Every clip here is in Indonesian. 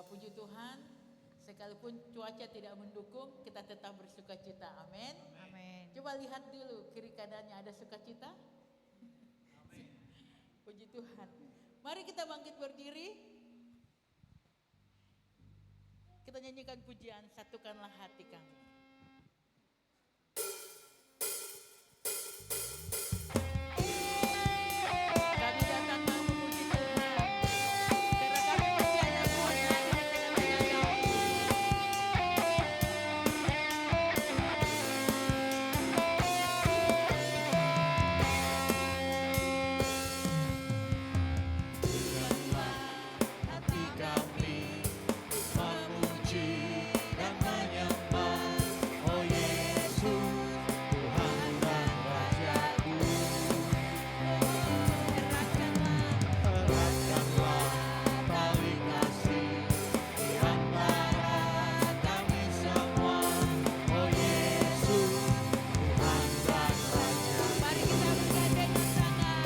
puji Tuhan, sekalipun cuaca tidak mendukung, kita tetap bersukacita. Amin. Amin. Coba lihat dulu kiri kanannya, ada sukacita. Puji Tuhan. Mari kita bangkit berdiri. Kita nyanyikan pujian Satukanlah Hati Kami. Kami datang memuji Tuhan, karena kami percaya kuasa ada di tengah-tengah kami. Hati kami memuji dan menyembah, oh Yesus, Tuhan dan Rajaku. Eratkanlah tali kasih di antara kami semua, oh Yesus, Tuhan dan Rajaku. Mari kita bergandengan tangan.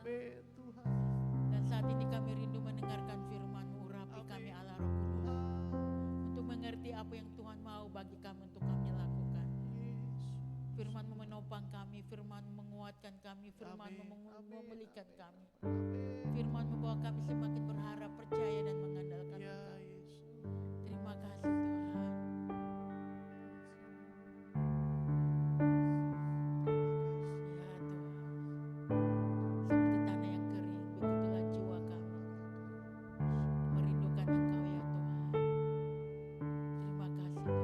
Amin Tuhan. Dan saat ini kami rindu mendengarkan firman-Mu, urapi kami Allah Roh Kudus. Untuk mengerti apa yang Tuhan mau bagi kami untuk kami lakukan. Firman-Mu menopang kami, Firman-Mu menguatkan kami, Firman-Mu memulihkan kami. Firman-Mu bahwa kami semakin berharap, percaya dan mengandalkan Ya Engkau. Yesus. Terima kasih Tuhan. Ya Tuhan. Seperti tanah yang kering, begitulah jiwa kami merindukan Engkau ya Tuhan. Terima kasih Tuhan.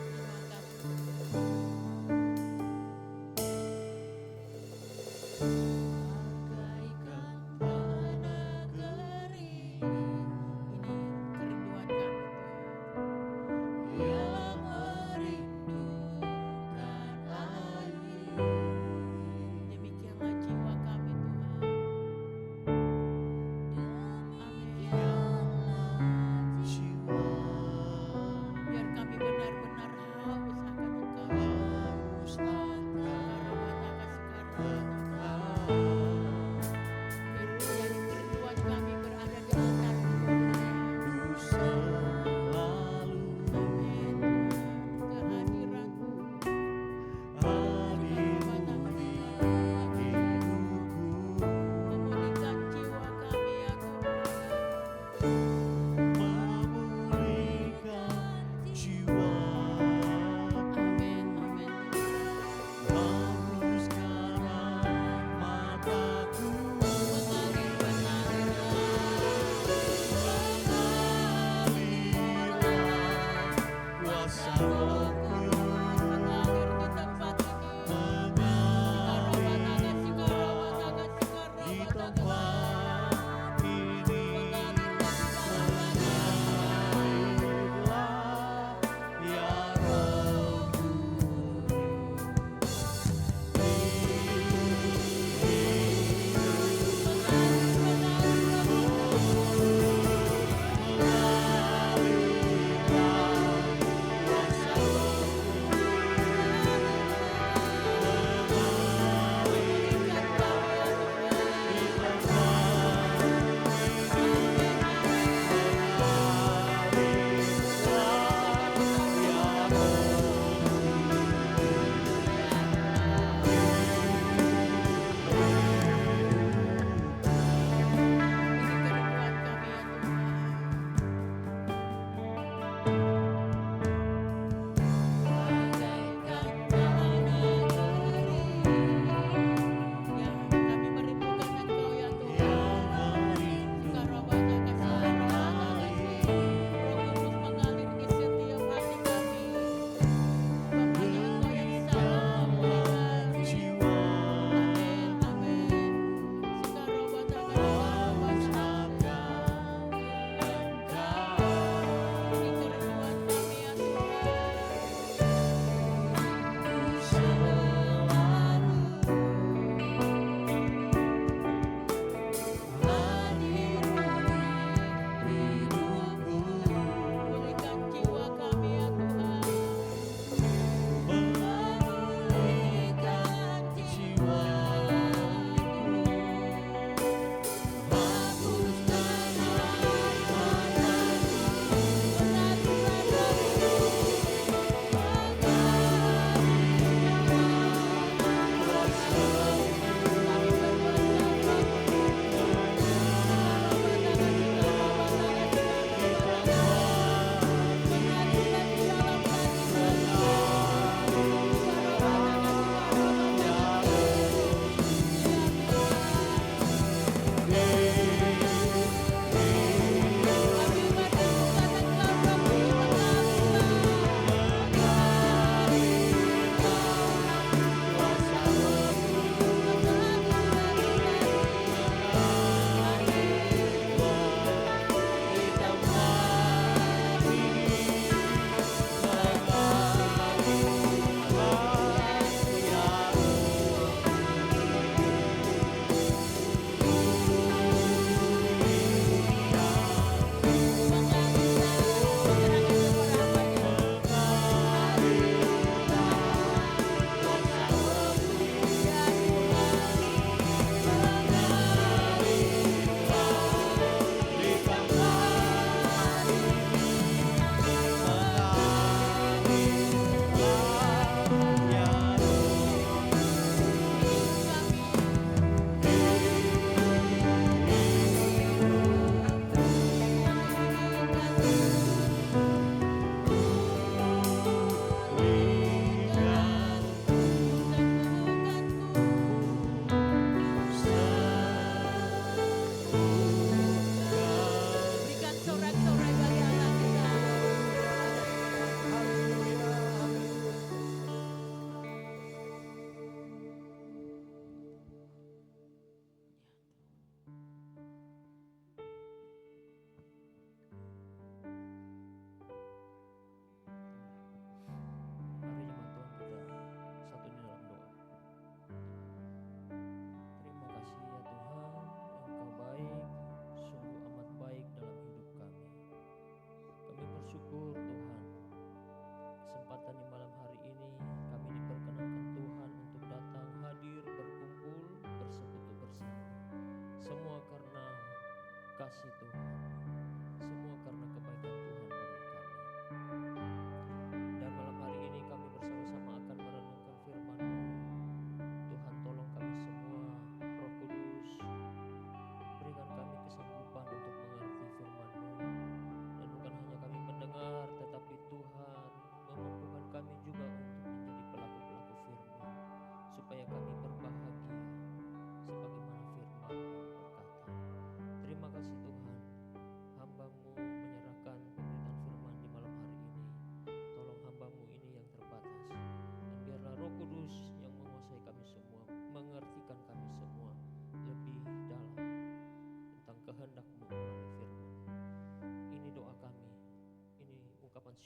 Terima kasih Tuhan.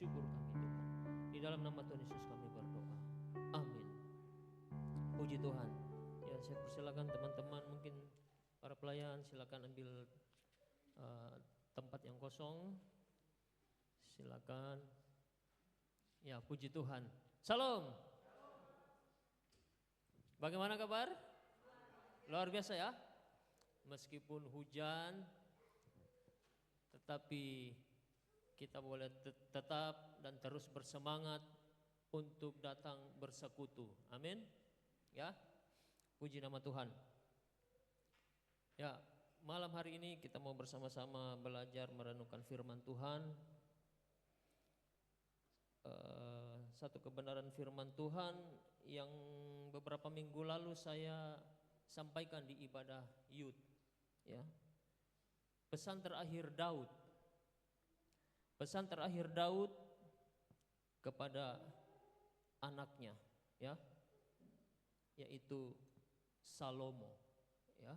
syukur kami Tuhan. Di dalam nama Tuhan Yesus kami berdoa. Amin. Puji Tuhan. Ya, saya persilakan teman-teman, mungkin para pelayan silakan ambil tempat yang kosong. Silakan. Ya, puji Tuhan. Salam. Bagaimana kabar? Luar biasa ya. Meskipun hujan, tetapi kita boleh tetap dan terus bersemangat untuk datang bersekutu. Amin. Ya. Puji nama Tuhan. Ya, malam hari ini kita mau bersama-sama belajar merenungkan firman Tuhan. Satu kebenaran firman Tuhan yang beberapa minggu lalu saya sampaikan di ibadah youth, ya. Pesan terakhir Daud. Pesan terakhir Daud kepada anaknya, ya, yaitu Salomo, ya.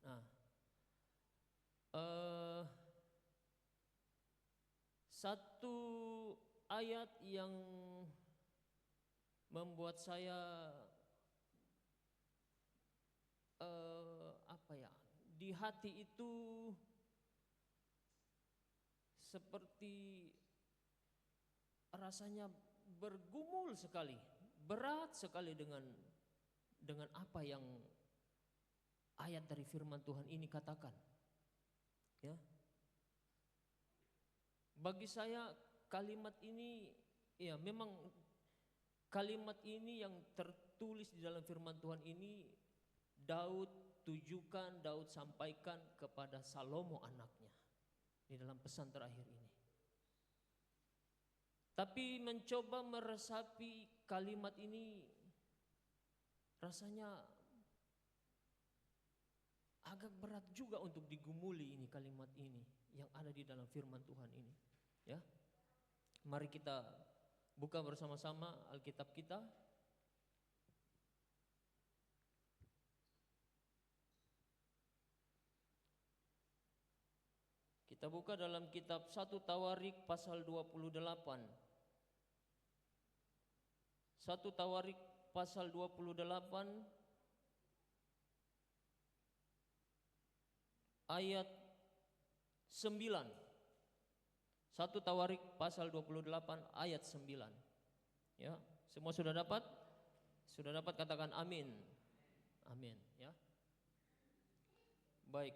Nah, satu ayat yang membuat saya di hati itu seperti rasanya bergumul sekali, berat sekali dengan apa yang ayat dari firman Tuhan ini katakan. Ya. Bagi saya kalimat ini, ya memang kalimat ini yang tertulis di dalam firman Tuhan ini Daud tujukan, Daud sampaikan kepada Salomo anaknya di dalam pesan terakhir ini. Tapi mencoba meresapi kalimat ini rasanya agak berat juga untuk digumuli ini, kalimat ini yang ada di dalam firman Tuhan ini, ya. Mari kita buka bersama-sama Alkitab kita. Kita buka dalam kitab 1 Tawarik pasal 28. 1 Tawarik pasal 28 ayat 9. 1 Tawarik pasal 28 ayat 9. Ya, semua sudah dapat? Sudah dapat, katakan amin. Amin, ya. Baik.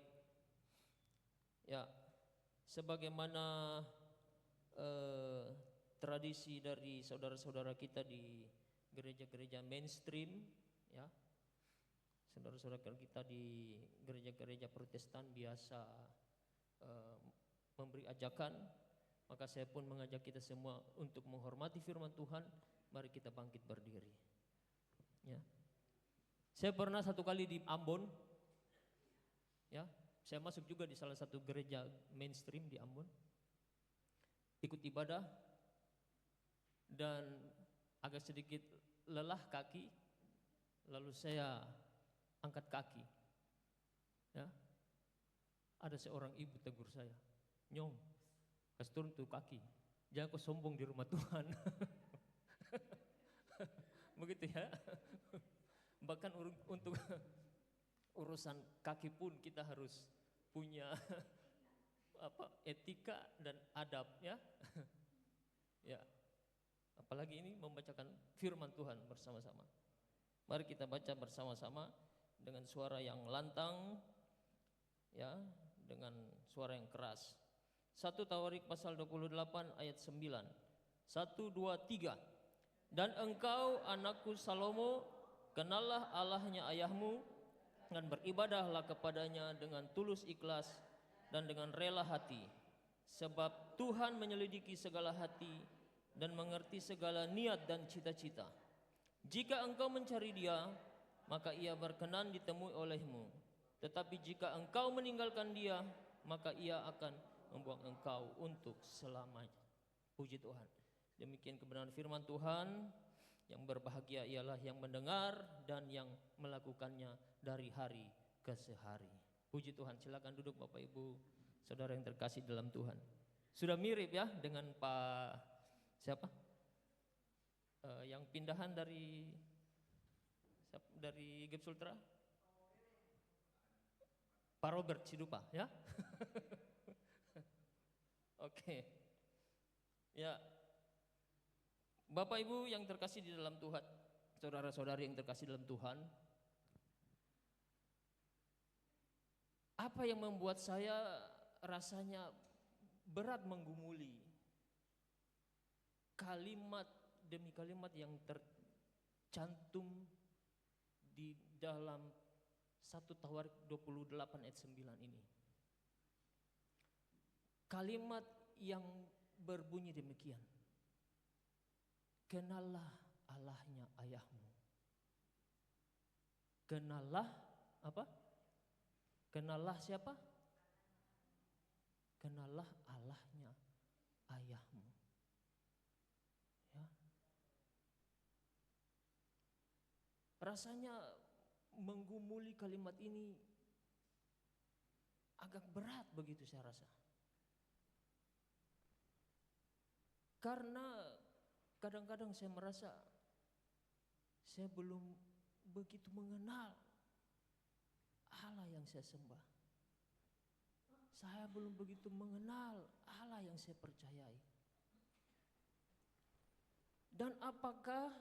Ya, sebagaimana tradisi dari saudara-saudara kita di gereja-gereja mainstream, ya. Saudara-saudara kita di gereja-gereja Protestan biasa memberi ajakan, maka saya pun mengajak kita semua untuk menghormati firman Tuhan. Mari kita bangkit berdiri. Ya. Saya pernah satu kali di Ambon, ya. Saya masuk juga di salah satu gereja mainstream di Ambon, ikut ibadah dan agak sedikit lelah kaki, lalu saya angkat kaki, ya. Ada seorang ibu tegur saya, "Nyong, kasih turun tuh kaki, jangan kau sombong di rumah Tuhan." Begitu ya. Bahkan untuk urusan kaki pun kita harus punya etika dan adab, ya. Ya. Apalagi ini membacakan firman Tuhan bersama-sama. Mari kita baca bersama-sama dengan suara yang lantang, ya, dengan suara yang keras. 1 Tawarik pasal 28 ayat 9. 1, 2, 3. Dan engkau anakku Salomo, kenallah Allahnya ayahmu dan beribadahlah kepadanya dengan tulus ikhlas dan dengan rela hati. Sebab Tuhan menyelidiki segala hati dan mengerti segala niat dan cita-cita. Jika engkau mencari Dia, maka Ia berkenan ditemui olehmu. Tetapi jika engkau meninggalkan Dia, maka Ia akan membuang engkau untuk selamanya. Puji Tuhan. Demikian kebenaran firman Tuhan. Yang berbahagia ialah yang mendengar dan yang melakukannya dari hari ke hari. Puji Tuhan. Silakan duduk Bapak Ibu, saudara yang terkasih dalam Tuhan. Sudah mirip ya dengan Pak siapa? Yang pindahan dari Gap Sultra? Pak Robert Sidupa ya. Oke. Ya. Bapak Ibu yang terkasih di dalam Tuhan, saudara-saudari yang terkasih dalam Tuhan, apa yang membuat saya rasanya berat menggumuli kalimat demi kalimat yang tercantum di dalam 1 Tawarik 28 ayat 9 ini. Kalimat yang berbunyi demikian. Kenallah Allahnya ayahmu. Kenallah apa? Kenallah siapa? Kenallah Allahnya ayahmu. Ya. Rasanya menggumuli kalimat ini agak berat begitu saya rasa. Karena kadang-kadang saya merasa saya belum begitu mengenal Allah yang saya sembah. Saya belum begitu mengenal Allah yang saya percayai. Dan apakah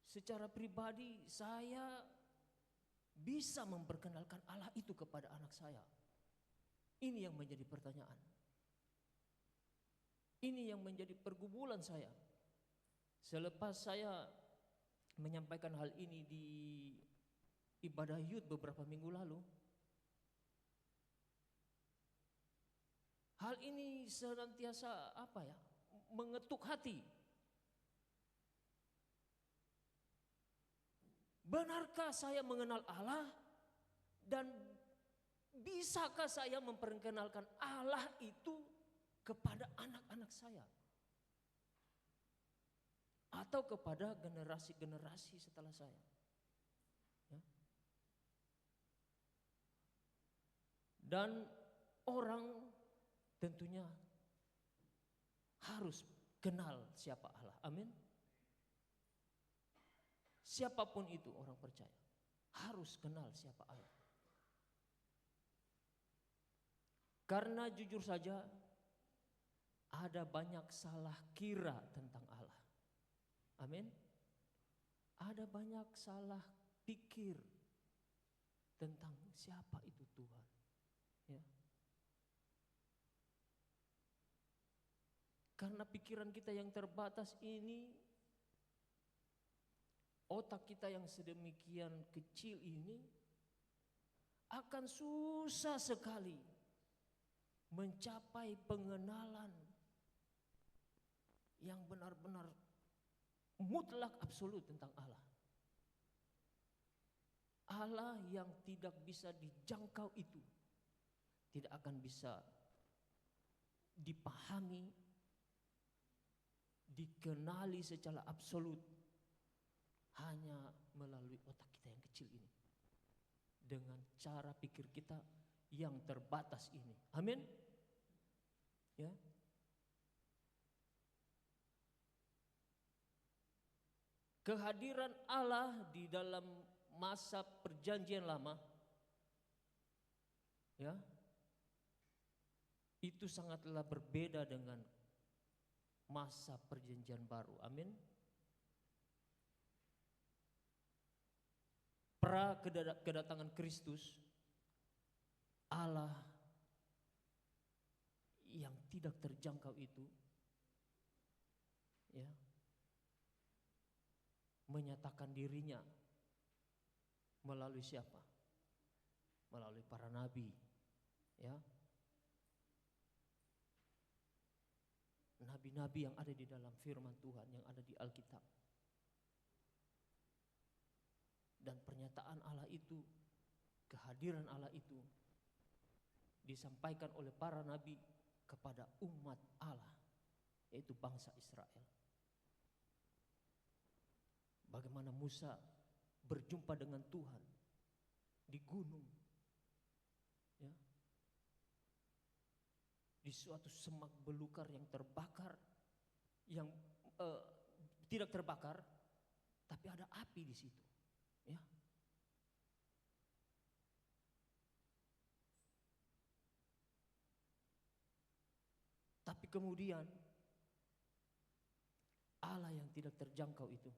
secara pribadi saya bisa memperkenalkan Allah itu kepada anak saya? Ini yang menjadi pertanyaan. Ini yang menjadi pergumulan saya. Selepas saya menyampaikan hal ini di ibadah youth beberapa minggu lalu, hal ini senantiasa mengetuk hati. Benarkah saya mengenal Allah dan bisakah saya memperkenalkan Allah itu kepada anak-anak saya atau kepada generasi-generasi setelah saya? Ya. Dan orang tentunya harus kenal siapa Allah. Amin. Siapapun itu orang percaya harus kenal siapa Allah. Karena jujur saja ada banyak salah kira tentang Allah. Amin. Ada banyak salah pikir tentang siapa itu Tuhan. Ya. Karena pikiran kita yang terbatas ini, otak kita yang sedemikian kecil ini akan susah sekali mencapai pengenalan yang benar-benar mutlak absolut tentang Allah. Allah yang tidak bisa dijangkau itu tidak akan bisa dipahami, dikenali secara absolut hanya melalui otak kita yang kecil ini, dengan cara pikir kita yang terbatas ini. Amin. Ya. Kehadiran Allah di dalam masa perjanjian lama, ya, itu sangatlah berbeda dengan masa perjanjian baru. Amin. Pra kedatangan Kristus, Allah yang tidak terjangkau itu, ya, menyatakan dirinya melalui siapa? Melalui para nabi, ya. Nabi-nabi yang ada di dalam firman Tuhan, yang ada di Alkitab. Dan pernyataan Allah itu, kehadiran Allah itu disampaikan oleh para nabi kepada umat Allah, yaitu bangsa Israel. Bagaimana Musa berjumpa dengan Tuhan di gunung, ya, di suatu semak belukar yang terbakar, yang tidak terbakar, tapi ada api di situ. Ya. Tapi kemudian Allah yang tidak terjangkau itu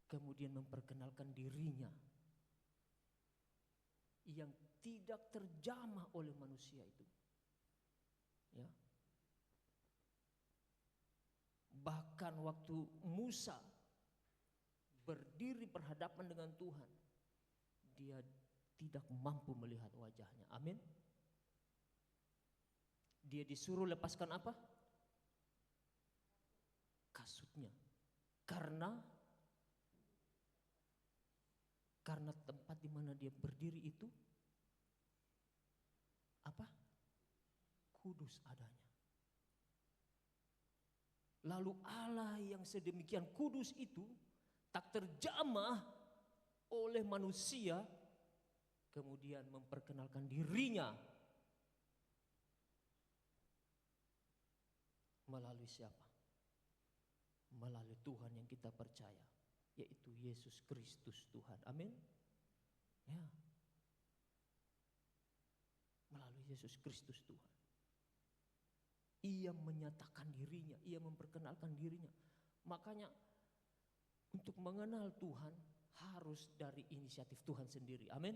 kemudian memperkenalkan dirinya yang tidak terjamah oleh manusia itu. Ya. Bahkan waktu Musa berdiri berhadapan dengan Tuhan, dia tidak mampu melihat wajahnya. Amin. Dia disuruh lepaskan apa? Kasutnya. Karena tempat di mana dia berdiri itu apa? Kudus adanya. Lalu Allah yang sedemikian kudus itu tak terjamah oleh manusia, kemudian memperkenalkan dirinya melalui siapa? Melalui Tuhan yang kita percaya, yaitu Yesus Kristus Tuhan. Amin. Ya. Melalui Yesus Kristus Tuhan. Ia menyatakan dirinya, ia memperkenalkan dirinya. Makanya untuk mengenal Tuhan harus dari inisiatif Tuhan sendiri. Amin.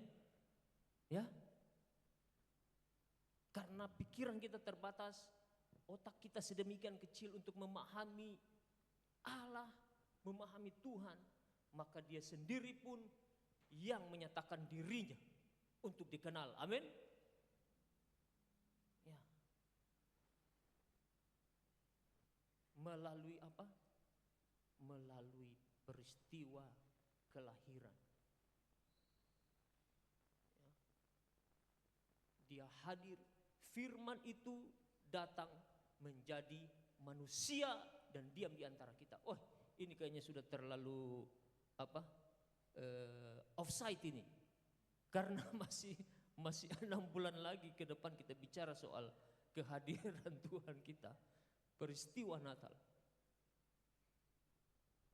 Ya. Karena pikiran kita terbatas, otak kita sedemikian kecil untuk memahami Allah, memahami Tuhan, maka dia sendiri pun yang menyatakan dirinya untuk dikenal. Amin. Ya. Melalui apa? Melalui peristiwa kelahiran. Ya. Dia hadir, firman itu datang menjadi manusia dan diam di antara kita. Oh, ini kayaknya sudah terlalu apa? Offside ini. Karena masih 6 bulan lagi ke depan kita bicara soal kehadiran Tuhan kita, peristiwa Natal.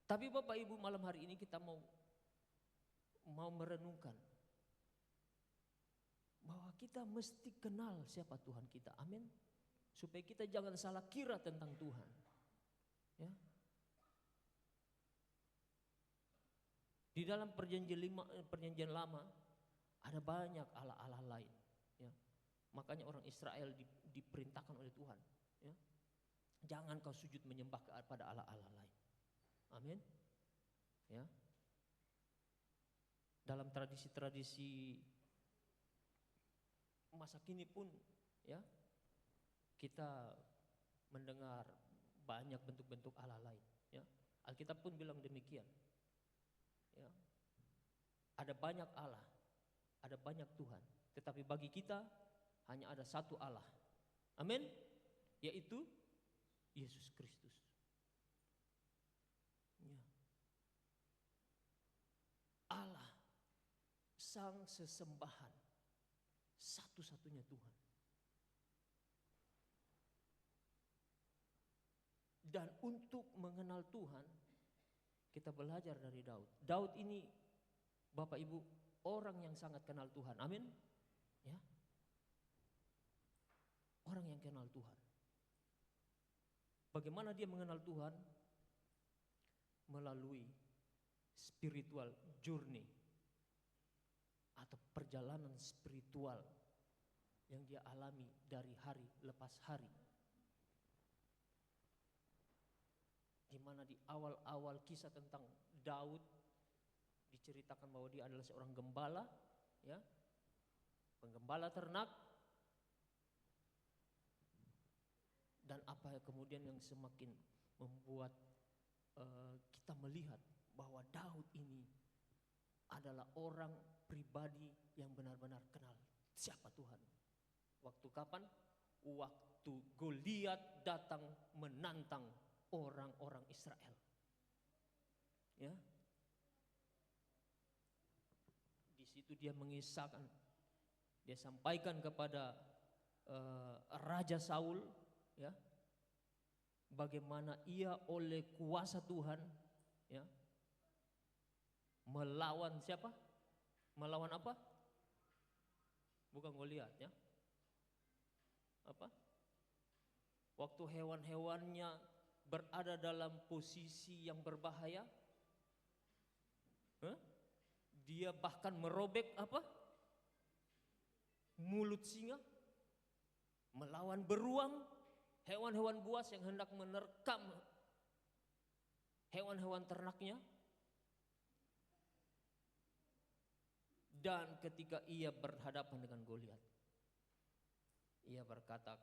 Tapi Bapak Ibu, malam hari ini kita mau merenungkan bahwa kita mesti kenal siapa Tuhan kita. Amin. Supaya kita jangan salah kira tentang Tuhan. Ya. Di dalam perjanjian lama ada banyak Allah-Allah lain. Ya. Makanya orang Israel diperintahkan oleh Tuhan. Ya. Jangan kau sujud menyembah kepada Allah-Allah lain. Amin. Ya. Dalam tradisi-tradisi masa kini pun, ya, kita mendengar banyak bentuk-bentuk Allah lain. Ya. Alkitab pun bilang demikian. Ya. Ada banyak Allah, ada banyak Tuhan, tetapi bagi kita hanya ada satu Allah. Amin. Yaitu Yesus Kristus. Ya. Allah, sang sesembahan, satu-satunya Tuhan. Dan untuk mengenal Tuhan, kita belajar dari Daud. Daud ini, Bapak Ibu, orang yang sangat kenal Tuhan. Amin. Ya. Orang yang kenal Tuhan. Bagaimana dia mengenal Tuhan? Melalui spiritual journey atau perjalanan spiritual yang dia alami dari hari lepas hari. Di mana di awal-awal kisah tentang Daud diceritakan bahwa dia adalah seorang gembala, ya, penggembala ternak. Dan apa kemudian yang semakin membuat kita melihat bahwa Daud ini adalah orang pribadi yang benar-benar kenal siapa Tuhan. Waktu kapan? Waktu Goliat datang menantang orang-orang Israel. Ya. Di situ dia mengisahkan, dia sampaikan kepada Raja Saul, ya, bagaimana ia oleh kuasa Tuhan, ya, melawan siapa? Melawan apa? Bukan Goliat, ya. Apa? Waktu hewan-hewannya berada dalam posisi yang berbahaya, dia bahkan merobek apa? Mulut singa, melawan beruang, hewan-hewan buas yang hendak menerkam hewan-hewan ternaknya. Dan ketika ia berhadapan dengan Goliat, ia berkata,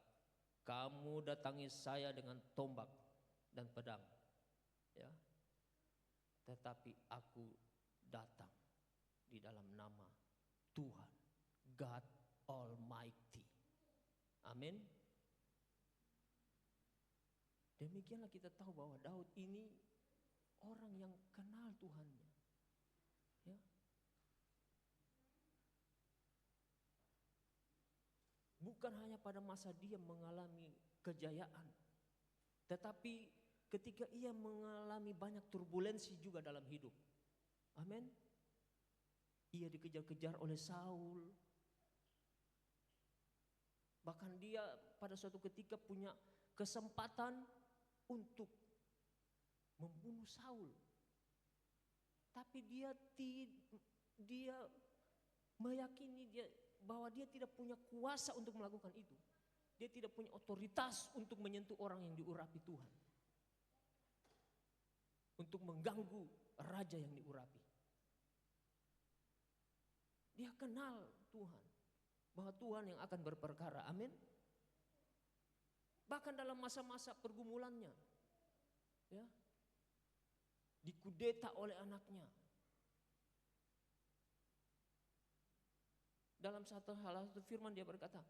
kamu datangi saya dengan tombak dan pedang, ya, tetapi aku datang di dalam nama Tuhan, God Almighty. Amin. Demikianlah kita tahu bahwa Daud ini orang yang kenal Tuhannya, ya. Bukan hanya pada masa dia mengalami kejayaan, tetapi ketika ia mengalami banyak turbulensi juga dalam hidup. Amin. Ia dikejar-kejar oleh Saul. Bahkan dia pada suatu ketika punya kesempatan untuk membunuh Saul. Tapi dia meyakini bahwa dia tidak punya kuasa untuk melakukan itu. Dia tidak punya otoritas untuk menyentuh orang yang diurapi Tuhan, untuk mengganggu raja yang diurapi. Dia kenal Tuhan, bahwa Tuhan yang akan berperkara. Amin. Bahkan dalam masa-masa pergumulannya, ya, dikudeta oleh anaknya. Dalam satu firman dia berkata,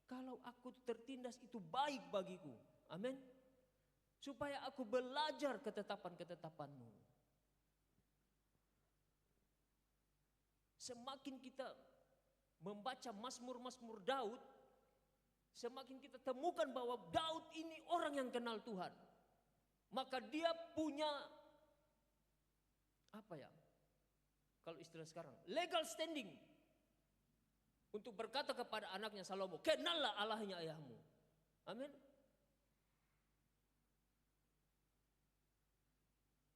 kalau aku tertindas itu baik bagiku. Amin. Supaya aku belajar ketetapan-ketetapanmu. Semakin kita membaca Mazmur-Mazmur Daud, semakin kita temukan bahwa Daud ini orang yang kenal Tuhan. Maka dia punya apa ya? Kalau istilah sekarang, legal standing untuk berkata kepada anaknya Salomo, kenallah Allahnya ayahmu. Amin.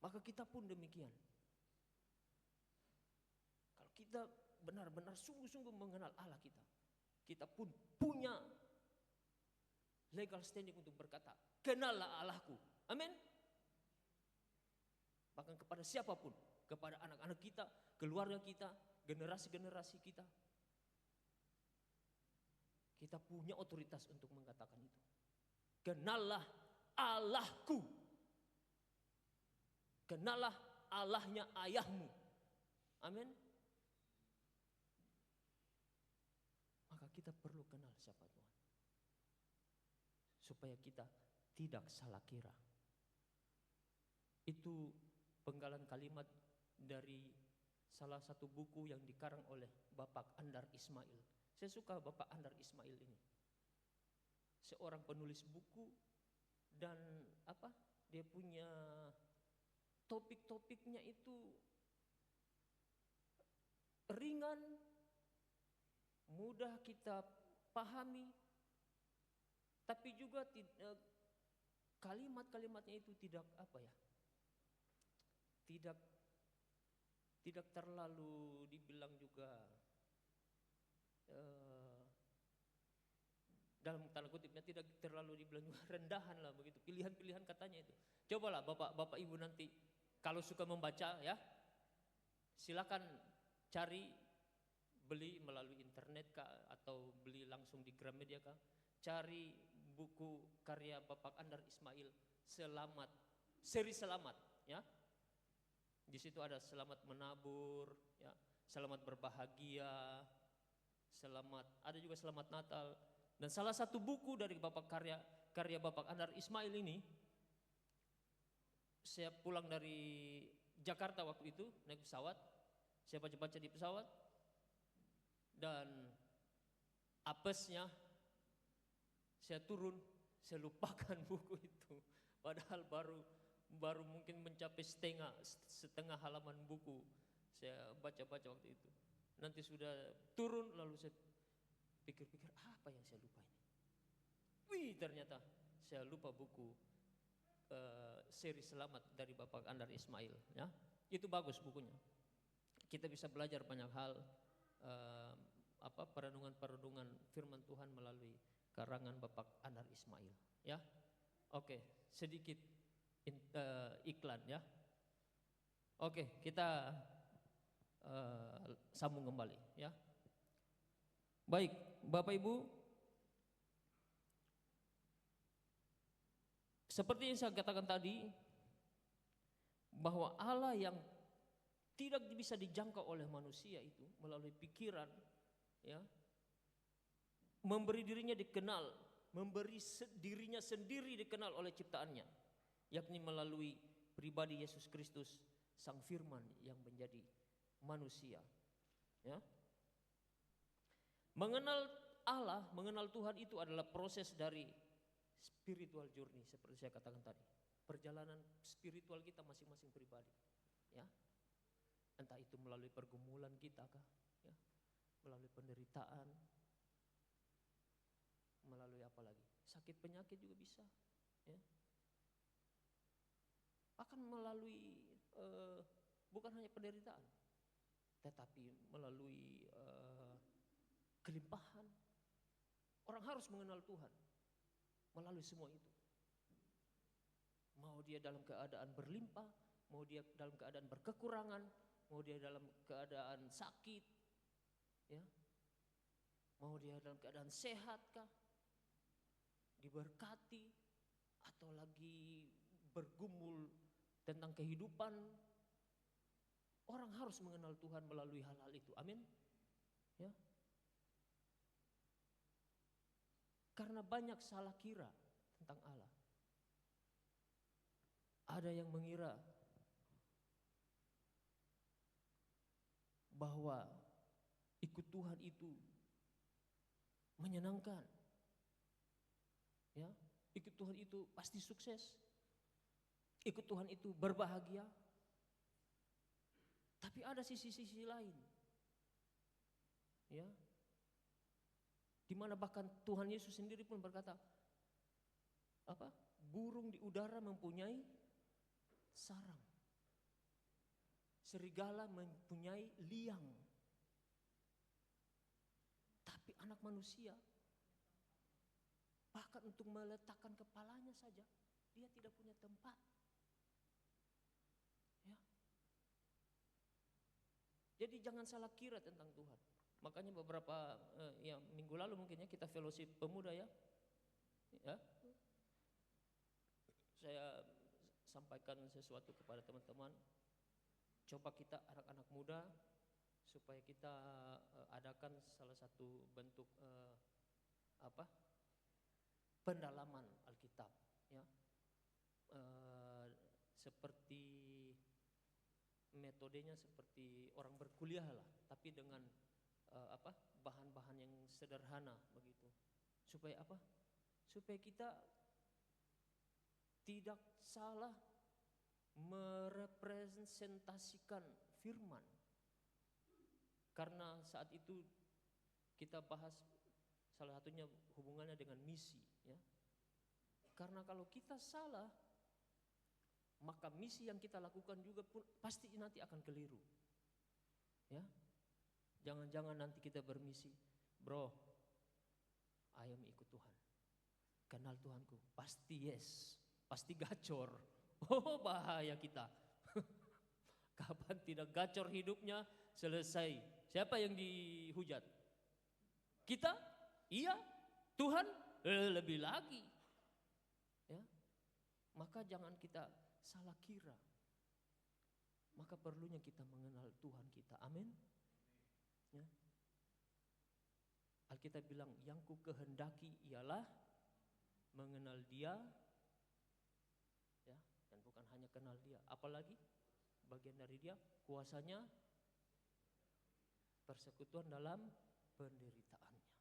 Maka kita pun demikian. Kalau kita benar-benar sungguh-sungguh mengenal Allah kita, kita pun punya legal standing untuk berkata, kenallah Allahku. Amin. Bahkan kepada siapapun, kepada anak-anak kita, keluarga kita, generasi-generasi kita. Kita punya otoritas untuk mengatakan itu. Kenallah Allahku. Kenallah Allahnya ayahmu. Amin. Maka kita perlu kenal siapa Tuhan, supaya kita tidak salah kira. Itu penggalan kalimat dari salah satu buku yang dikarang oleh Bapak Andar Ismail. Saya suka Bapak Andar Ismail ini. Seorang penulis buku dan dia punya topik-topiknya itu ringan, mudah kita pahami, tapi juga kalimat-kalimatnya itu tidak tidak terlalu dibilang juga dalam tanda kutipnya tidak terlalu dibilang rendahan lah begitu, pilihan-pilihan katanya itu. Cobalah bapak ibu nanti kalau suka membaca, ya, silakan cari, beli melalui internet kah, atau beli langsung di Gramedia kah, cari buku karya Bapak Andar Ismail, seri Selamat, ya. Di situ ada selamat menabur, ya, selamat berbahagia, ada juga selamat Natal. Dan salah satu buku dari karya Bapak Andar Ismail ini, saya pulang dari Jakarta waktu itu naik pesawat, saya baca-baca di pesawat, dan apesnya Saya turun, saya lupakan buku itu. Padahal baru mungkin mencapai setengah halaman buku saya baca-baca waktu itu. Nanti sudah turun lalu saya pikir-pikir apa yang saya lupa ini. Wih, ternyata saya lupa buku seri Selamat dari Bapak Andar Ismail, ya. Itu bagus bukunya. Kita bisa belajar banyak hal, perenungan-perenungan firman Tuhan melalui karangan Bapak Andar Ismail, ya. Oke, sedikit iklan, ya. Oke, kita sambung kembali, ya. Baik, Bapak Ibu, seperti yang saya katakan tadi, bahwa Allah yang tidak bisa dijangkau oleh manusia itu melalui pikiran, ya, memberi dirinya dikenal, memberi dirinya sendiri dikenal oleh ciptaannya, yakni melalui pribadi Yesus Kristus, Sang Firman yang menjadi manusia, ya. Mengenal Allah, mengenal Tuhan itu adalah proses dari spiritual journey seperti saya katakan tadi. Perjalanan spiritual kita masing-masing pribadi, ya. Entah itu melalui pergumulan kita kah, ya, melalui penderitaan, melalui apa lagi? Sakit penyakit juga bisa, ya. Akan melalui bukan hanya penderitaan, tetapi melalui kelimpahan. Orang harus mengenal Tuhan melalui semua itu. Mau dia dalam keadaan berlimpah, mau dia dalam keadaan berkekurangan, mau dia dalam keadaan sakit, ya, mau dia dalam keadaan sehat kah, diberkati, atau lagi bergumul tentang kehidupan, orang harus mengenal Tuhan melalui hal-hal itu. Amin, ya. Karena banyak salah kira tentang Allah. Ada yang mengira bahwa ikut Tuhan itu menyenangkan, ya. Ikut Tuhan itu pasti sukses. Ikut Tuhan itu berbahagia. Tapi ada sisi-sisi lain, ya, di mana bahkan Tuhan Yesus sendiri pun berkata, burung di udara mempunyai sarang, serigala mempunyai liang, tapi anak manusia bahkan untuk meletakkan kepalanya saja dia tidak punya tempat, ya. Jadi jangan salah kira tentang Tuhan. Makanya beberapa minggu lalu mungkin, ya, kita fellowship pemuda, ya. Saya sampaikan sesuatu kepada teman-teman. Coba kita anak-anak muda supaya kita adakan salah satu bentuk pendalaman Alkitab, ya. Seperti metodenya seperti orang berkuliah lah, tapi dengan bahan-bahan yang sederhana begitu. Supaya apa? Supaya kita tidak salah merepresentasikan firman. Karena saat itu kita bahas salah satunya hubungannya dengan misi, ya. Karena kalau kita salah, maka misi yang kita lakukan juga pun pasti nanti akan keliru, ya. Jangan-jangan nanti kita bermisi, bro, ayo ikut Tuhan, kenal Tuhanku, pasti yes, pasti gacor. Oh, bahaya kita. Kapan tidak gacor hidupnya, selesai. Siapa yang dihujat? Kita? Iya. Tuhan? Lebih lagi, ya. Maka jangan kita salah kira. Maka perlunya kita mengenal Tuhan kita. Amin. Ya. Alkitab bilang, yang ku kehendaki ialah mengenal Dia, ya, dan bukan hanya kenal Dia, apalagi bagian dari Dia, kuasanya, persekutuan dalam penderitaannya.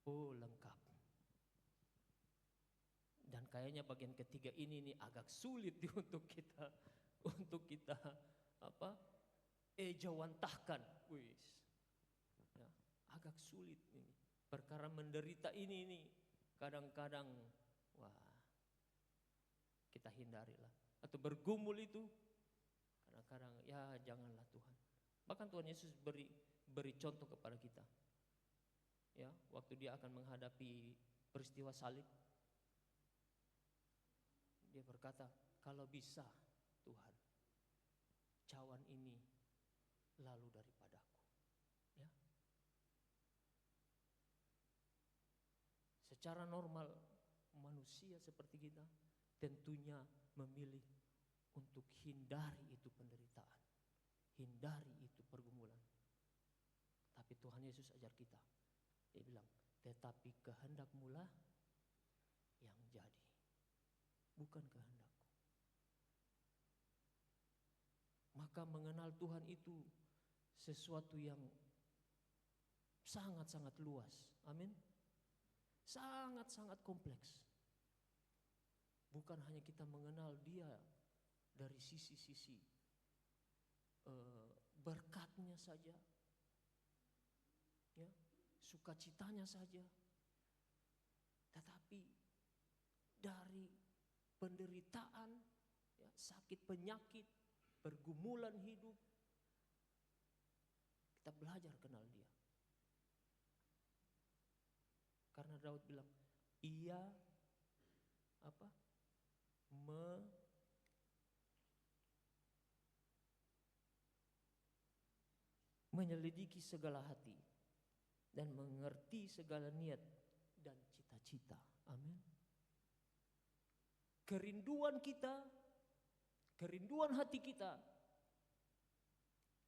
Oh, lengkap. kayaknya bagian ketiga ini nih agak sulit nih untuk kita apa? Ejawantahkan. Wis. Ya, agak sulit ini. Perkara menderita ini nih kadang-kadang wah kita hindarilah. Atau bergumul itu kadang-kadang ya janganlah Tuhan. Bahkan Tuhan Yesus beri contoh kepada kita. Ya, waktu dia akan menghadapi peristiwa salib, dia berkata, kalau bisa Tuhan, cawan ini lalu daripadaku. Ya. Secara normal manusia seperti kita tentunya memilih untuk hindari itu penderitaan, hindari itu pergumulan. Tapi Tuhan Yesus ajar kita. Dia bilang, tetapi kehendak-Mu lah yang jadi, bukan kehendak-Ku. Maka mengenal Tuhan itu sesuatu yang sangat-sangat luas. Amin. Sangat-sangat kompleks. Bukan hanya kita mengenal Dia dari sisi-sisi berkatnya saja, ya, sukacitanya saja, tetapi dari penderitaan, ya, sakit penyakit, pergumulan hidup, kita belajar kenal Dia. Karena Daud bilang, ia apa? Menyelidiki segala hati dan mengerti segala niat dan cita-cita. Amin. Kerinduan kita, kerinduan hati kita,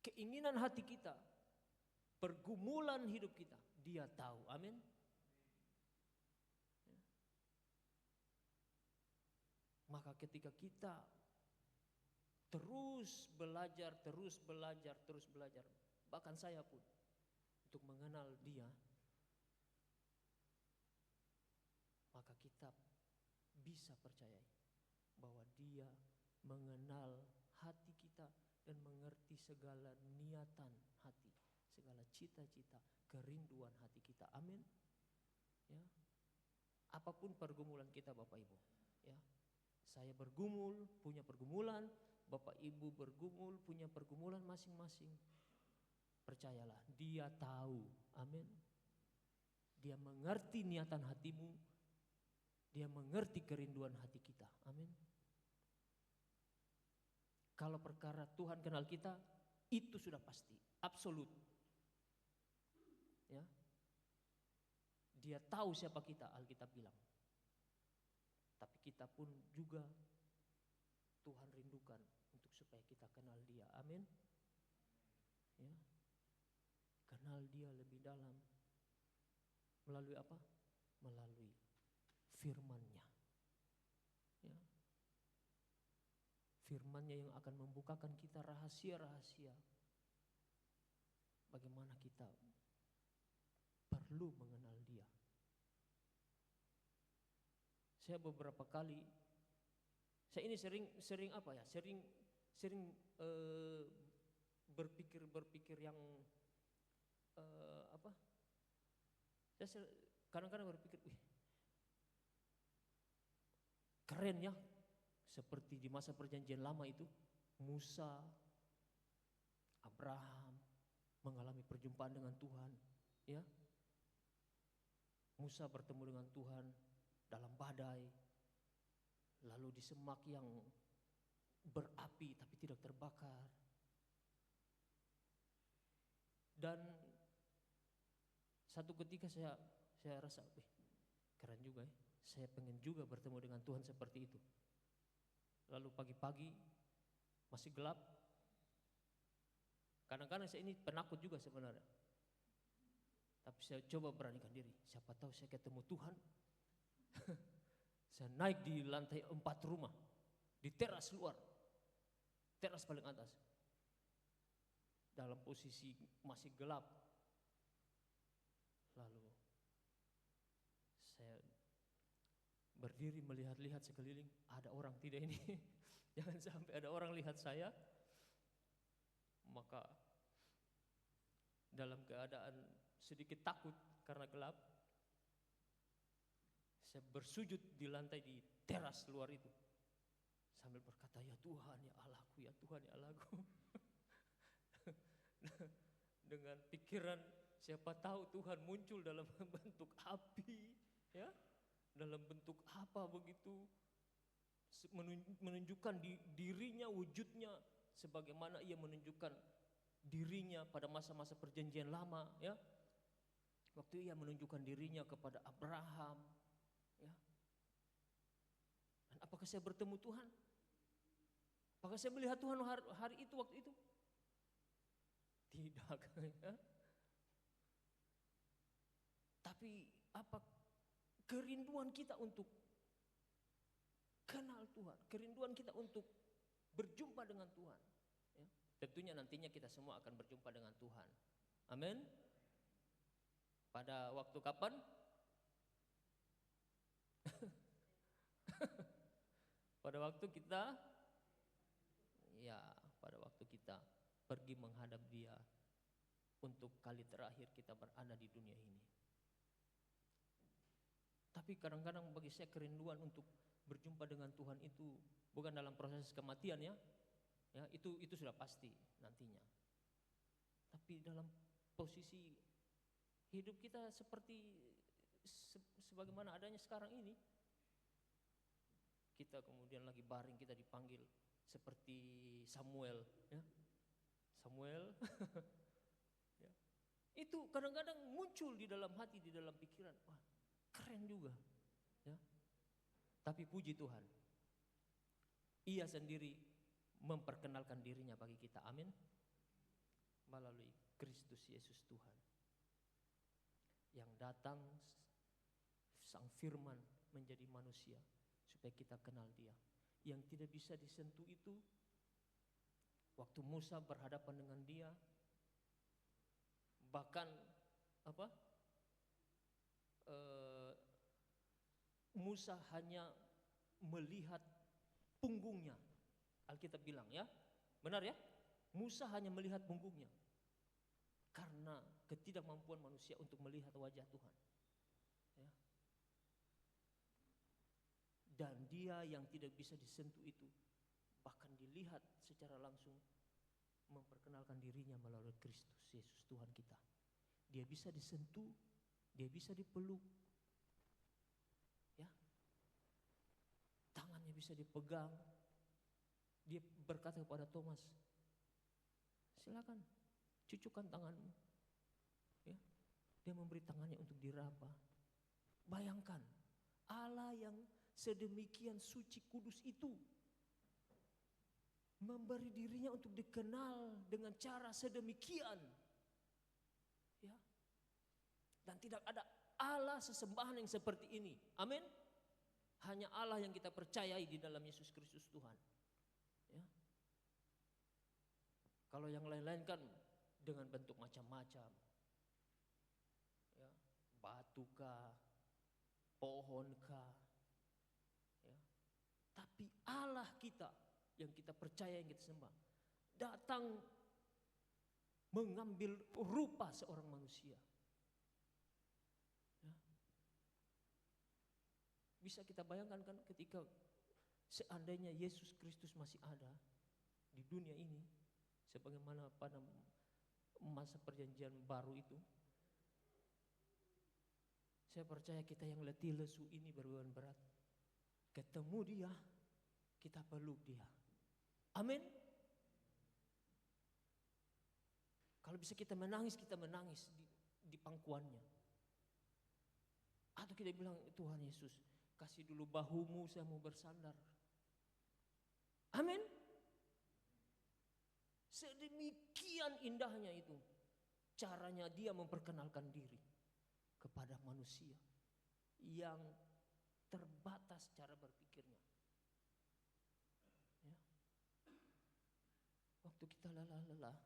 keinginan hati kita, pergumulan hidup kita, Dia tahu. Amin. Maka ketika kita terus belajar, bahkan saya pun untuk mengenal Dia, maka kita bisa percaya bahwa Dia mengenal hati kita dan mengerti segala niatan hati, segala cita-cita, kerinduan hati kita. Amin. Ya. Apapun pergumulan kita Bapak Ibu, ya. Saya bergumul, punya pergumulan, Bapak Ibu bergumul, punya pergumulan masing-masing. Percayalah, Dia tahu. Amin. Dia mengerti niatan hatimu, Dia mengerti kerinduan hati kita. Amin. Kalau perkara Tuhan kenal kita, itu sudah pasti, absolut. Ya. Dia tahu siapa kita, Alkitab bilang. Tapi kita pun juga Tuhan rindukan untuk supaya kita kenal Dia. Amin. Ya. Kenal Dia lebih dalam. Melalui apa? Melalui firman-Nya. Ya. Firman-Nya yang akan membukakan kita rahasia-rahasia. Bagaimana kita perlu mengenal Dia. Saya beberapa kali, saya ini sering apa ya, sering berpikir yang apa? Saya kadang-kadang berpikir, wih, keren ya, seperti di masa perjanjian lama itu, Musa, Abraham mengalami perjumpaan dengan Tuhan, ya. Musa bertemu dengan Tuhan dalam badai, lalu di semak yang berapi tapi tidak terbakar. Dan satu ketika saya rasa, keren juga ya, saya pengen juga bertemu dengan Tuhan seperti itu. Lalu pagi-pagi masih gelap. Kadang-kadang saya ini penakut juga sebenarnya. Tapi saya coba beranikan diri, siapa tahu saya ketemu Tuhan. Saya naik di lantai 4 rumah, di teras luar, teras paling atas, dalam posisi masih gelap. Lalu saya berdiri melihat-lihat sekeliling, ada orang tidak ini? Jangan sampai ada orang lihat saya. Maka dalam keadaan sedikit takut karena gelap, saya bersujud di lantai di teras luar itu sambil berkata, ya Tuhan ya Allahku, ya Tuhan ya Allahku. Dengan pikiran siapa tahu Tuhan muncul dalam bentuk api, ya, dalam bentuk apa begitu, menunjukkan dirinya, wujudnya sebagaimana ia menunjukkan dirinya pada masa-masa perjanjian lama, ya. Waktu ia menunjukkan dirinya kepada Abraham, ya. Dan apakah saya bertemu Tuhan? Apakah saya melihat Tuhan hari itu, waktu itu? Tidak, ya. Tapi apa kerinduan kita untuk kenal Tuhan, kerinduan kita untuk berjumpa dengan Tuhan, ya. Tentunya nantinya kita semua akan berjumpa dengan Tuhan. Amin. Pada waktu kapan? Pada waktu kita, ya, pada waktu kita pergi menghadap Dia untuk kali terakhir kita berada di dunia ini. Tapi kadang-kadang bagi saya kerinduan untuk berjumpa dengan Tuhan itu bukan dalam proses kematian, ya. Ya, itu sudah pasti nantinya. Tapi dalam posisi hidup kita seperti sebagaimana adanya sekarang ini. Kita kemudian lagi baring, kita dipanggil seperti Samuel, ya. Samuel. Ya. Itu kadang-kadang muncul di dalam hati, di dalam pikiran. Wah, keren juga, ya. Tapi puji Tuhan, Ia sendiri memperkenalkan dirinya bagi kita. Amin. Melalui Kristus Yesus Tuhan, yang datang Sang Firman menjadi manusia supaya kita kenal Dia. Yang tidak bisa disentuh itu, waktu Musa berhadapan dengan Dia, bahkan apa? Musa hanya melihat punggungnya. Alkitab bilang, ya, benar ya? Musa hanya melihat punggungnya karena ketidakmampuan manusia untuk melihat wajah Tuhan, ya. Dan Dia yang tidak bisa disentuh itu bahkan dilihat secara langsung memperkenalkan dirinya melalui Kristus Yesus Tuhan kita. Dia bisa disentuh, Dia bisa dipeluk, ya. Tangannya bisa dipegang. Dia berkata kepada Thomas, silakan cucukkan tanganmu, ya. Dia memberi tangannya untuk diraba. Bayangkan Allah yang sedemikian suci kudus itu memberi dirinya untuk dikenal dengan cara sedemikian, ya. Dan tidak ada Allah sesembahan yang seperti ini. Amin. Hanya Allah yang kita percayai di dalam Yesus Kristus Tuhan, ya. Kalau yang lain-lain kan dengan bentuk macam-macam, ya, batu kah, pohon kah, ya. Tapi Allah kita yang kita percaya, yang kita sembah, datang mengambil rupa seorang manusia, ya. Bisa kita bayangkan kan ketika seandainya Yesus Kristus masih ada di dunia ini, sebagaimana pada masa perjanjian baru itu, saya percaya kita yang letih lesu ini berbeban berat, ketemu Dia, kita peluk Dia. Amin. Kalau bisa kita menangis di pangkuannya. Atau kita bilang, Tuhan Yesus, kasih dulu bahumu, saya mau bersandar. Amin. Sedemikian indahnya itu caranya Dia memperkenalkan diri kepada manusia yang terbatas cara berpikirnya, ya. Waktu kita lelah-lelah,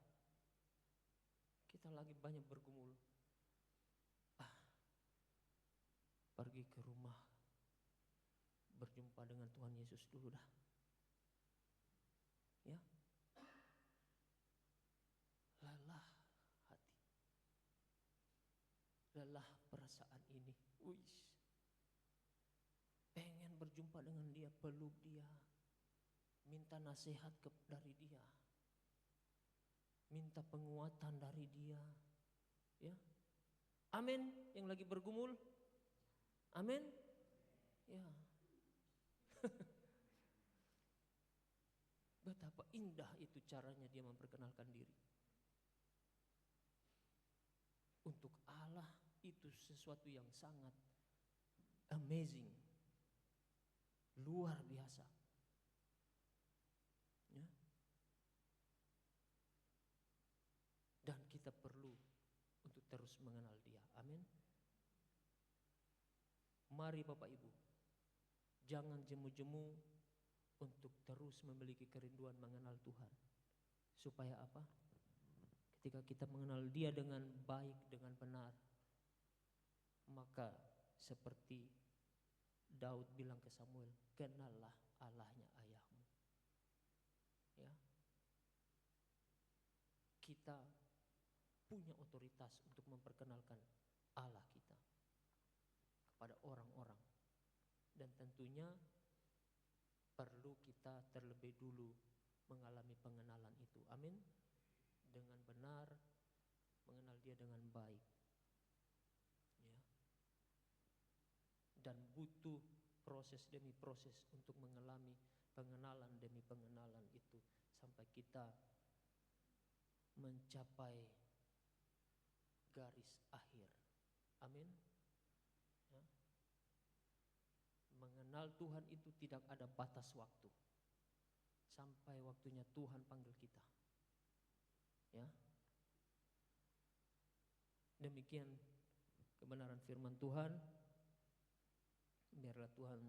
kita lagi banyak bergumul, pergi ke rumah berjumpa dengan Tuhan Yesus dulu dah. Ya. Lelah hati. Lelah perasaan ini. Uish. Pengen berjumpa dengan dia, peluk dia. Minta nasihat dari dia. Minta penguatan dari dia. Ya. Amin. Yang lagi bergumul. Amin. Ya. Betapa indah itu caranya dia memperkenalkan diri. Untuk Allah itu sesuatu yang sangat amazing. Luar biasa. Ya. Dan kita perlu untuk terus mengenal dia. Amin. Mari Bapak Ibu, jangan jemu-jemu untuk terus memiliki kerinduan mengenal Tuhan. Supaya apa? Ketika kita mengenal dia dengan baik, dengan benar, maka seperti Daud bilang ke Samuel, kenallah Allahnya ayahmu. Ya. Kita punya otoritas untuk memperkenalkan Allah kita kepada orang-orang. Dan tentunya perlu kita terlebih dulu mengalami pengenalan itu. Amin. Dengan benar, mengenal dia dengan baik. Ya. Dan butuh proses demi proses untuk mengalami pengenalan demi pengenalan itu sampai kita mencapai garis akhir. Amin. Ya. Mengenal Tuhan itu tidak ada batas waktu. Sampai waktunya Tuhan panggil kita. Ya. Demikian kebenaran firman Tuhan. Biarlah Tuhan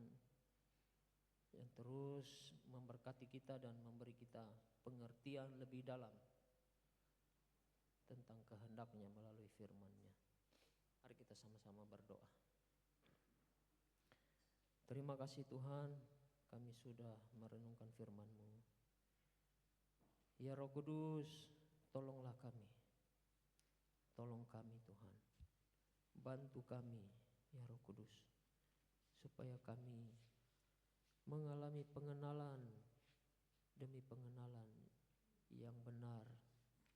yang terus memberkati kita dan memberi kita pengertian lebih dalam tentang kehendaknya melalui firman-Nya. Mari kita sama-sama berdoa. Terima kasih Tuhan, kami sudah merenungkan firman-Mu. Ya Roh Kudus, tolonglah kami. Tolong kami Tuhan. Bantu kami ya Roh Kudus, supaya kami mengalami pengenalan demi pengenalan yang benar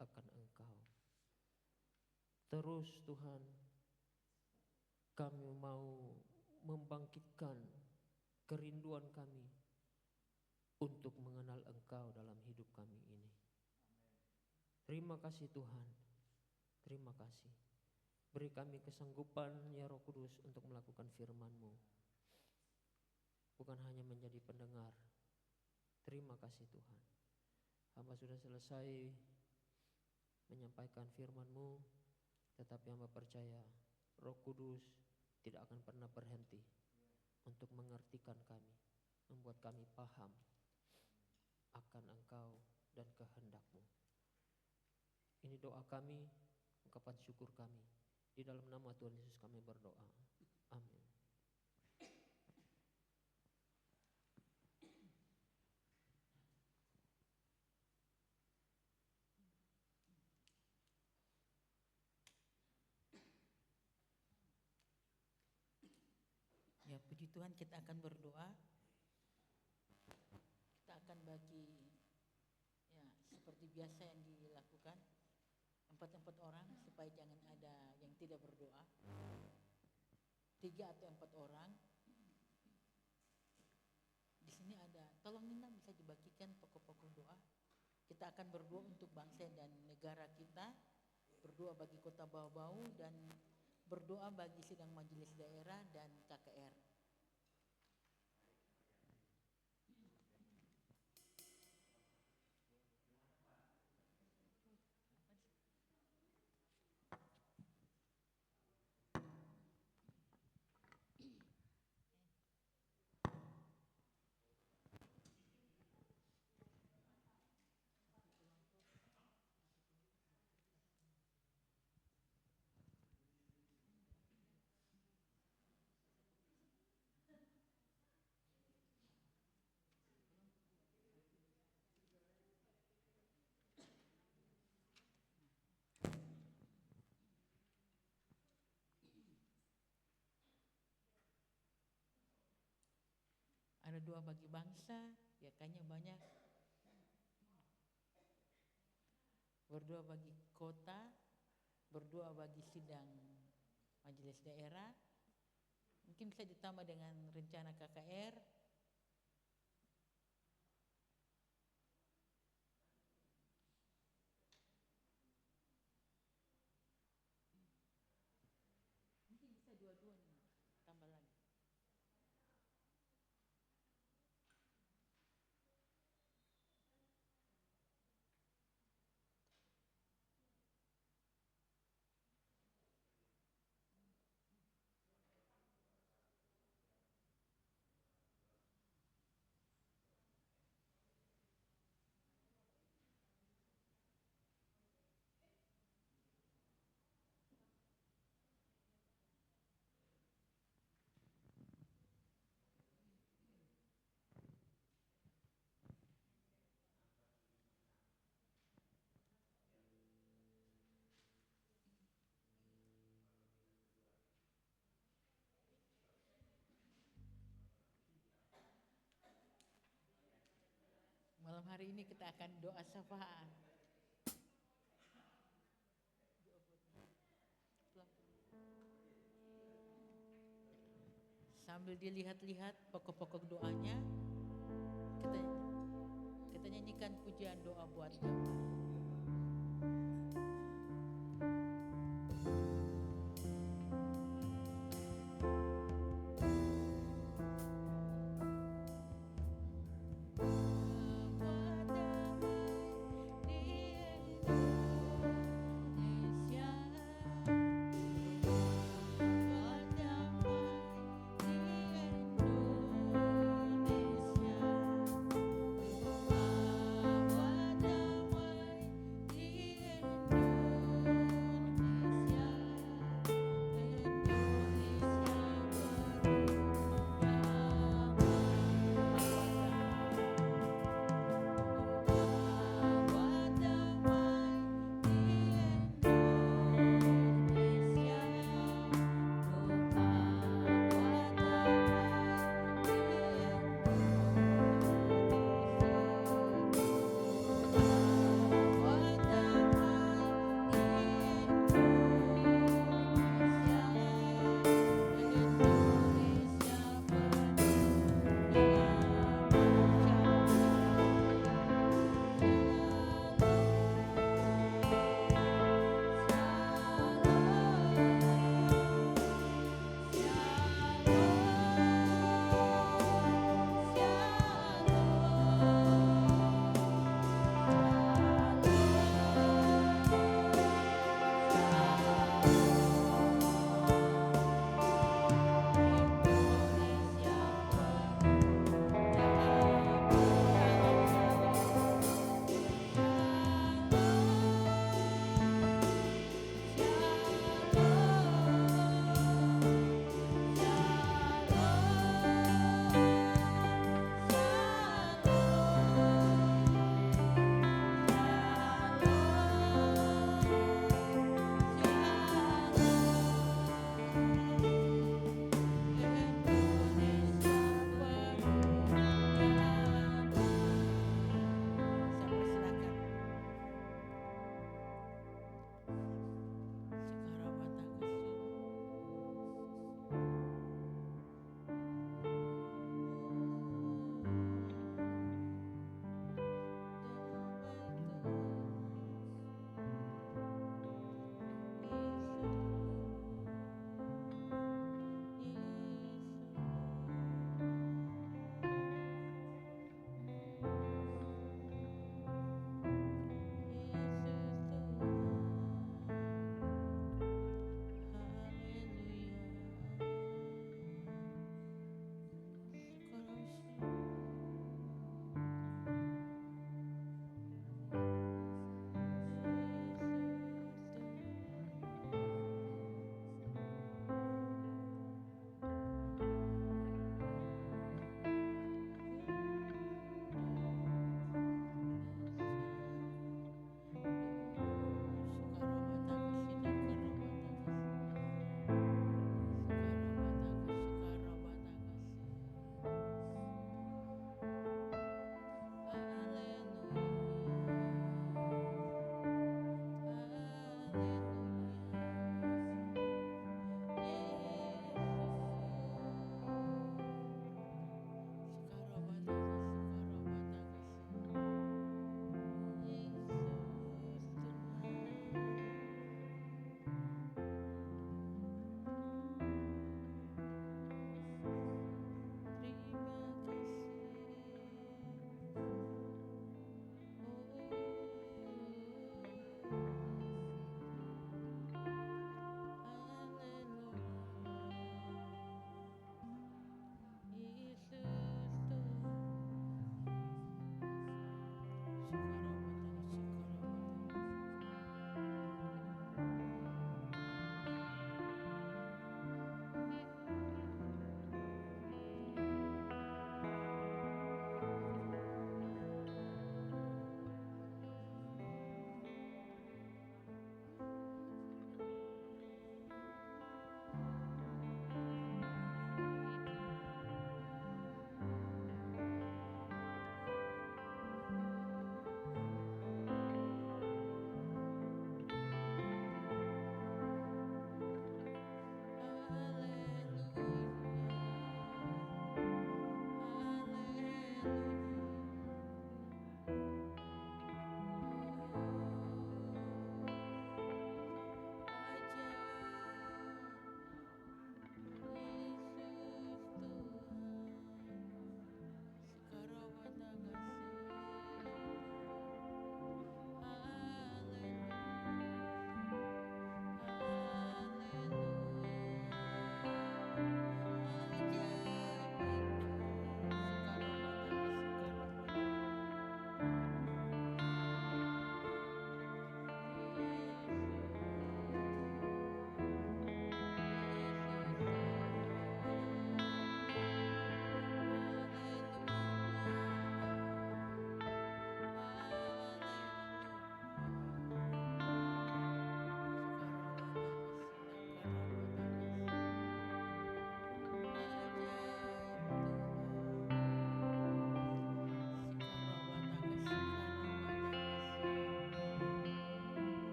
akan Engkau. Terus Tuhan, kami mau membangkitkan kerinduan kami untuk mengenal Engkau dalam hidup kami ini. Terima kasih Tuhan, terima kasih. Beri kami kesanggupan ya Roh Kudus untuk melakukan firman-Mu. Bukan hanya menjadi pendengar. Terima kasih Tuhan. Hamba sudah selesai menyampaikan firman-Mu, tetapi hamba percaya Roh Kudus tidak akan pernah berhenti untuk mengertikan kami, membuat kami paham akan Engkau dan kehendak-Mu. Ini doa kami, ungkapan syukur kami. Di dalam nama Tuhan Yesus kami berdoa. Amin. Ya, puji Tuhan, kita akan berdoa. Kita akan bagi ya seperti biasa yang dilakukan 4 orang supaya jangan ada yang tidak berdoa. 3 atau 4 orang. Di sini ada, tolong Nina bisa dibagikan pokok-pokok doa. Kita akan berdoa untuk bangsa dan negara kita, berdoa bagi kota Bau-Bau, dan berdoa bagi sidang majelis daerah dan KKR. berdoa bagi bangsa, ya kayaknya banyak. Berdoa bagi kota, berdoa bagi sidang majelis daerah, mungkin bisa ditambah dengan rencana KKR. Mungkin bisa dua-duanya, tambah lagi. Malam hari ini kita akan doa syafaat. Sambil dilihat-lihat pokok-pokok doanya, kita nyanyikan pujian doa buat Bapak.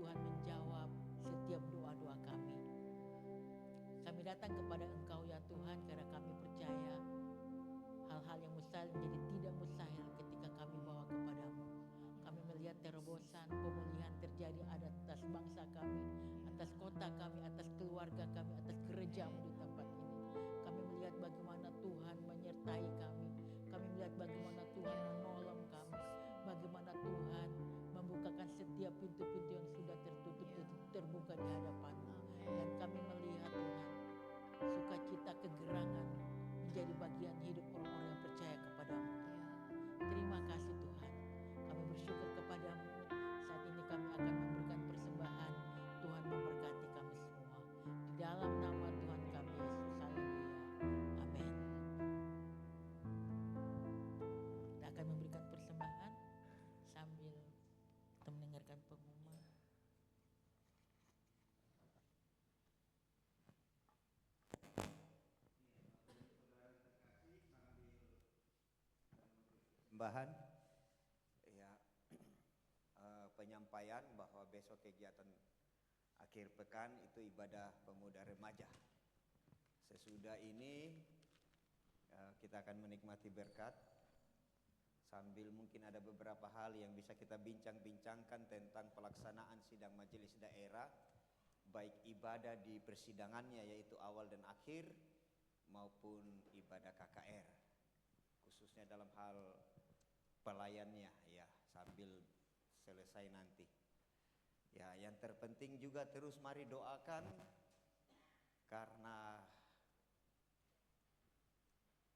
Tuhan menjawab setiap doa-doa kami. Kami datang kepada Engkau ya Tuhan karena kami percaya hal-hal yang mustahil menjadi tidak mustahil ketika kami bawa kepadamu. Kami melihat terobosan, pemulihan terjadi atas bangsa kami, atas kota kami, atas keluarga kami, atas gerejamu di tempat ini. Kami melihat bagaimana Tuhan menyertai kami. Kami melihat bagaimana Tuhan menolong kami. Bagaimana Tuhan membukakan setiap pintu-pintu yang sudah tertutup terbuka di hadapan-Mu. Dan kami melihat Tuhan, sukacita kegerangan menjadi bagian hidup orang-orang yang percaya kepadamu. Terima kasih Tuhan. Kami bersyukur kepadamu. Saat ini kami akan memberikan persembahan. Tuhan memberkati kami semua. Di dalam nama Tuhan kami Yesus. Haleluya. Amin. Kita akan memberikan persembahan sambil kita mendengarkan pengumuman. Persembahan ya, penyampaian bahwa besok kegiatan akhir pekan itu ibadah pemuda remaja. Sesudah ini kita akan menikmati berkat sambil mungkin ada beberapa hal yang bisa kita bincang-bincangkan tentang pelaksanaan sidang majelis daerah, baik ibadah di persidangannya yaitu awal dan akhir maupun ibadah KKR, khususnya dalam hal pelayannya ya sambil selesai nanti. Ya, yang terpenting juga terus mari doakan karena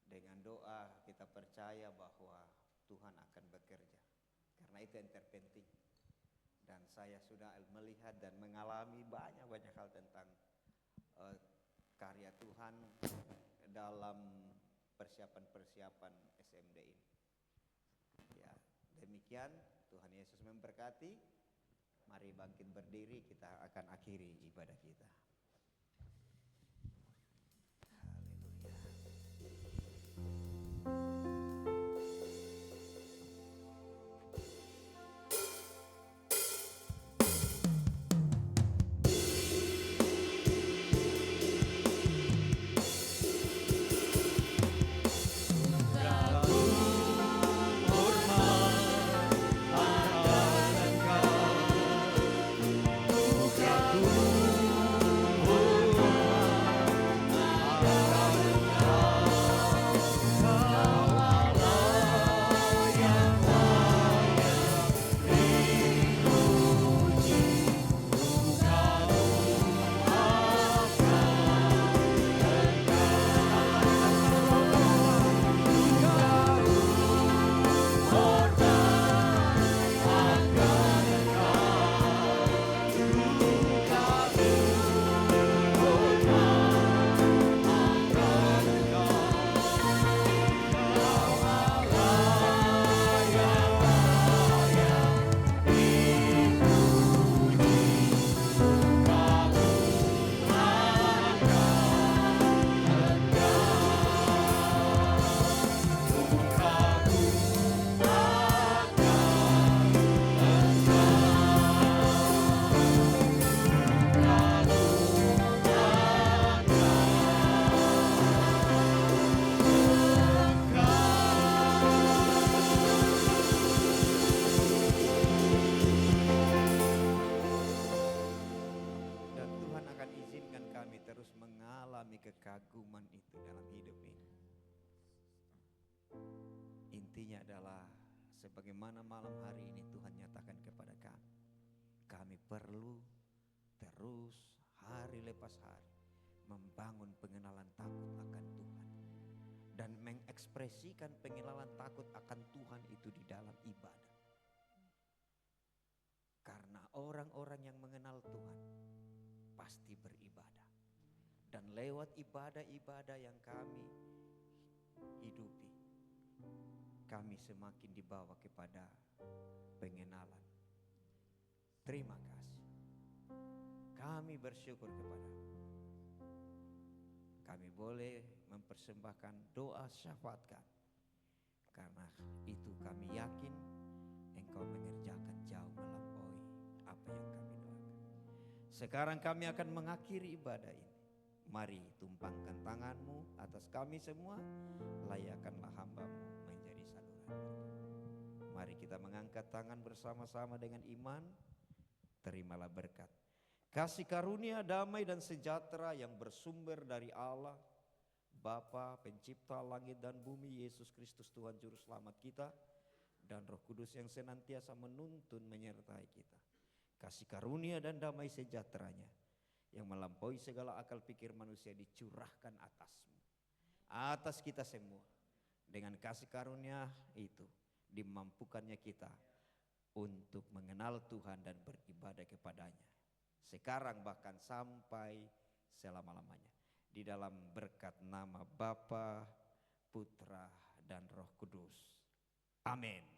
dengan doa kita percaya bahwa Tuhan akan bekerja. Karena itu yang terpenting. Dan saya sudah melihat dan mengalami banyak hal tentang karya Tuhan dalam persiapan-persiapan SMD ini. Ya, demikian Tuhan Yesus memberkati. Mari bangkit berdiri, kita akan akhiri ibadah kita. Kekaguman itu dalam hidup ini. Intinya adalah sebagaimana malam hari ini Tuhan nyatakan kepada kami, kami perlu terus hari lepas hari membangun pengenalan takut akan Tuhan dan mengekspresikan pengenalan takut akan Tuhan itu di dalam ibadah. Karena orang-orang yang mengenal Tuhan pasti beribadah. Dan lewat ibadah-ibadah yang kami hidupi, kami semakin dibawa kepada pengenalan. Terima kasih. Kami bersyukur kepada-Mu. Kami boleh mempersembahkan doa syafaat kami. Karena itu kami yakin Engkau mengerjakan jauh melampaui apa yang kami doakan. Sekarang kami akan mengakhiri ibadah ini. Mari tumpangkan tanganmu atas kami semua, layakkanlah hambamu menjadi saluran berkat. Mari kita mengangkat tangan bersama-sama dengan iman. Terimalah berkat, kasih karunia, damai dan sejahtera yang bersumber dari Allah Bapa pencipta langit dan bumi, Yesus Kristus Tuhan Juru Selamat kita, dan Roh Kudus yang senantiasa menuntun menyertai kita. Kasih karunia dan damai sejahteranya yang melampaui segala akal pikir manusia dicurahkan atas kita semua. Dengan kasih karunia itu dimampukannya kita untuk mengenal Tuhan dan beribadah kepadanya sekarang bahkan sampai selama-lamanya, di dalam berkat nama Bapa, Putra dan Roh Kudus. Amin.